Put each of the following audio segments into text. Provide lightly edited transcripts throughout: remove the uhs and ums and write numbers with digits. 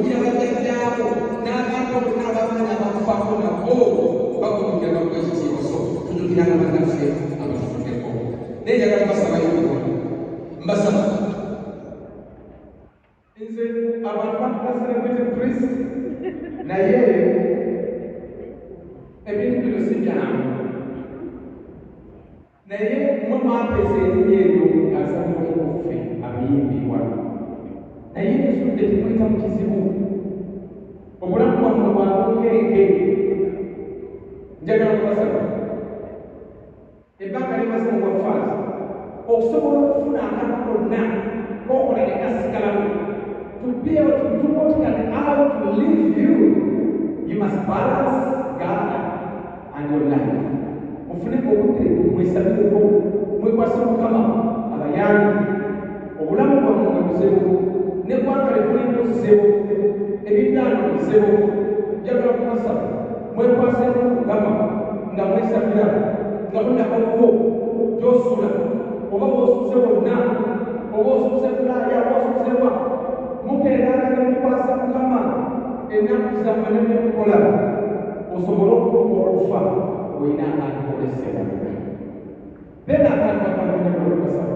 kugira abajyajyabo n'abantu n'abana bakufaho nabo bakumukira bakoresha ikibazo tugira n'abanafite abafiteko nejyaga mbasaba yuko mbasaba inze abantu bakaselebrate Kristo naye ebintu bino si byangu naye mwe mwapesa erinyeeryo asabibwa okufe abiyimbirwa naye tusudde temuyita mu kizibu obulamu bwammwe bwakunkenke njagala kubasaba ebbanga limaze mu bwafaaza okusobola okufuna akantu konna kokola ne kasigalamu to be able to do what can allow to live you must balance God and your life. Mufuneko obudde mwesabireko mwekwasa Mukama abayambi obulamu bwammwe buzibu n'eggwanga litulimu buzibu ebigaano buzibu njagala kubasaba mwekwaseko Mukama nga mwesabira nga munakawo gy'osula oba bw'osuze wonna oba osuze Bulaaya oba osuzewa mukeeranga ne mukwasa Mukama ennaku zammwe ne byemukola osobola okufa olina akukolesebwa bena akantu akalondakolokosaba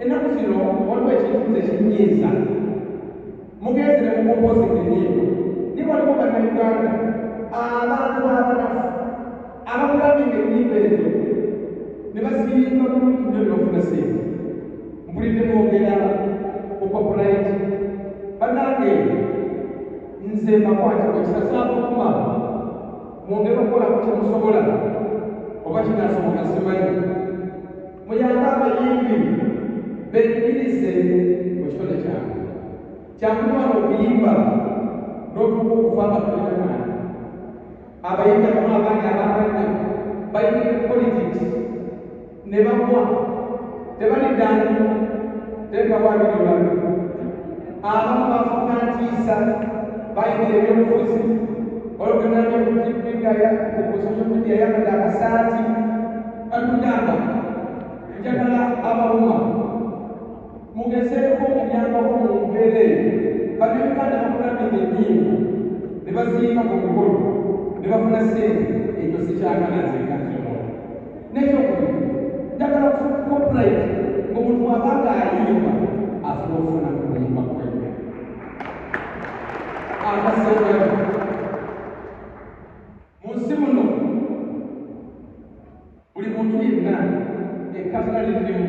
ennaku zino waliwo ekintu ekinyiiza mugenzere mu kompoziti nyiigo ni waliwo bannayuganda abantu abanafu abakulaminga ennyimba ezo ne basiimba bulungi nnyo byofuna sente mpulidde mwogera ku copyright bannange nze makwatirwa kisasaabukuma mwongere okukola ku kyemusobola oba kinasoboka simanyi muyambe abayimbi benyumirize mu kitone kyange kyankulwana okuyimba n'otuuka okufa abatulinaana abayimbi abamu abangi abakadde bayimire politics ne bagwa tebaliddaani tekawabiriralu abamu bafuka ntiisa bayimire ebyobufuzi olwogenanya okutipingaya ku social media yakada akasaati katugamba njagala abawuma mugezeeko okunyambako mu mbeera eyo bannayuganda bakulambira ennyimba ne baziimba ku mukolo ne bafuna sente ekyo sikyakanazeekatyono nekyokubiri njagala copyright ng'omuntu abanga ayimba afuna okufuna ku kuyimba kwebwe akaseera mu nsi muno buli muntu yenna ekkatala lirimu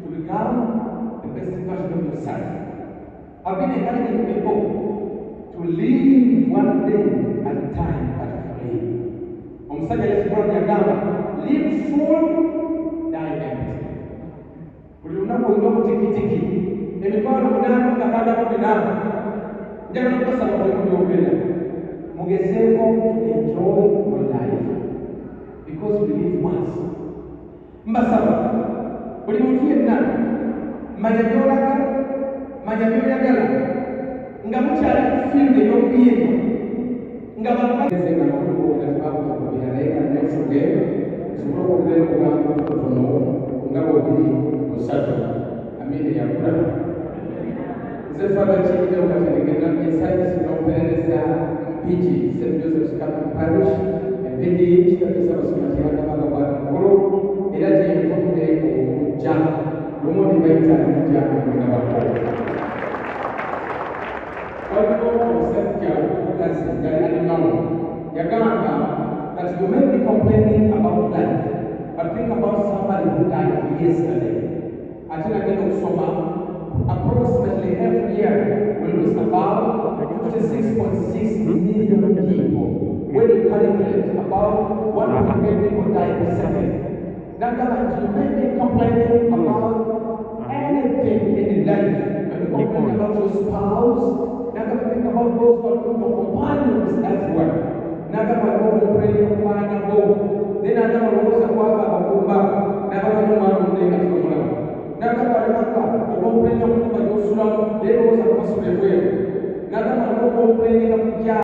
to become the best version of yourself. I've been encouraging people to live one day at a time at a time. Omusajja Yesu yagamba live full die empty. Buli lunaku olina obutikitiki emitwalo munaana ngakandako binaana njagala okubasaba buli mubyogera mugezeeko to enjoy your life because we live once. Mbasaba buli muntu yenna manya byolaga manya byoyagala nga mukyali ku field ey'okuyimba nga bamazeega nokubuuga tebakukubira naye kannefuge nsobola okugera okugambo otono nga bwebiri musatu amini yakula nze faba kiidewo kategeka esayisi n'okuperereza mpigi St. Joseph's Catholic Parish empigi kitabisa basoma kiragabaga bwa mukulu era gyentudde okujja lumu ndibayita nemujja nabakulu waliwo omusajja omukazi nga yalinawo yagamba that you may be complaining about life but think about somebody who died yesterday. Ate nagenda okusoma approximately every year we lose about 56.6 million people when you calculate about 100 people die per second. Nagamba you may be complaining about anything in life. When you complain about your spouse, nagamba think about those your companions as well. Nagamba go complaining about nabo. Then nagamba lokosa kwaba abakumba nagamba n'omwana omulenga tomulaba. Nagamba lekaka okomplaining okuba gy'osulamu leero osa kubasula ebweru. Nagamba n'okomplaininga ku